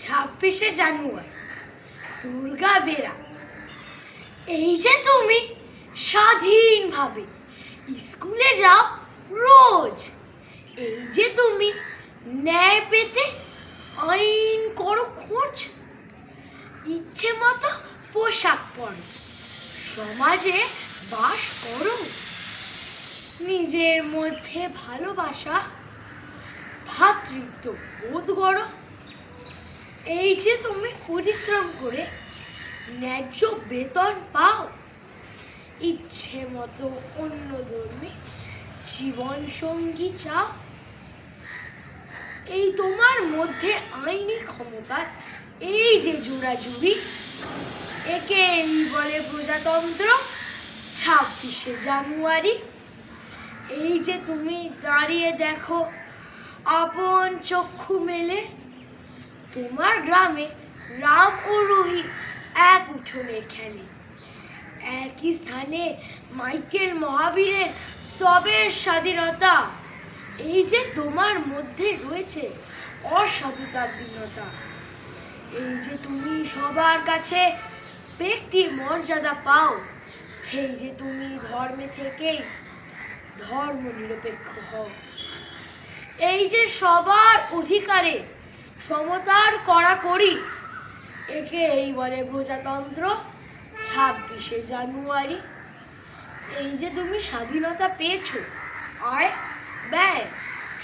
26শে জানুয়ারি দুর্গা বেরা। এই যে তুমি স্বাধীনভাবে স্কুলে যাও রোজ, এই যে তুমি ন্যায় পেতে আইন করো খোঁজ, ইচ্ছে মতো পোশাক পরো, সমাজে বাস করো, নিজের মধ্যে ভালোবাসা ভ্রাতৃত্ব বোধ করো। এই যে তুমি পরিশ্রম করে ন্যায্য বেতন পাও, ইচ্ছে মতো অন্য ধর্মে জীবন সঙ্গী চাও। এই তোমার মধ্যে আইনি ক্ষমতার এই যে জোড়াজুড়ি, একেই বলে প্রজাতন্ত্র 26শে জানুয়ারি। এই যে তুমি দাঁড়িয়ে দেখো আপন চক্ষু মেলে, তোমার গ্রামে রাম ও রহি এক উঠোনে খেলে, একই স্থানে মাইকেল মহাবীরের স্তবের স্বাধীনতা। এই যে তোমার মধ্যে রয়েছে অসাধুতার দীনতা, এই যে তুমি সবার কাছে ব্যক্তি মর্যাদা পাও, এই যে তুমি ধর্মে থেকেই ধর্ম নিরপেক্ষ হও। এই যে সবার অধিকারে সমতার কড়াকড়ি, একে এই বলে প্রজাতন্ত্র 26শে জানুয়ারি। এই যে তুমি স্বাধীনতা পেয়েছো, আয় ব্যয়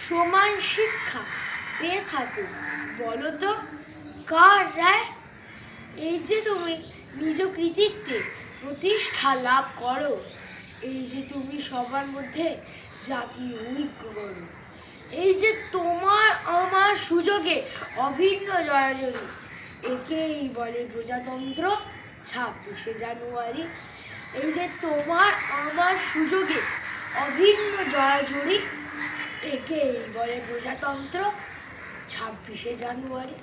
সমান শিক্ষা পেয়ে থাকো, বলো তো কার রায়? এই যে তুমি নিজ কৃতিত্বে প্রতিষ্ঠা লাভ করো, এই যে তুমি সবার মধ্যে জাতীয় ঐক্য করো, এই যে তোমার আমার সুযোগে অভিন্ন জড়াজড়ি, একেই বলে প্রজাতন্ত্র 26শে জানুয়ারি। এই যে তোমার আমার সুযোগে অভিন্ন জড়াজড়ি, একেই বলে প্রজাতন্ত্র 26শে জানুয়ারি।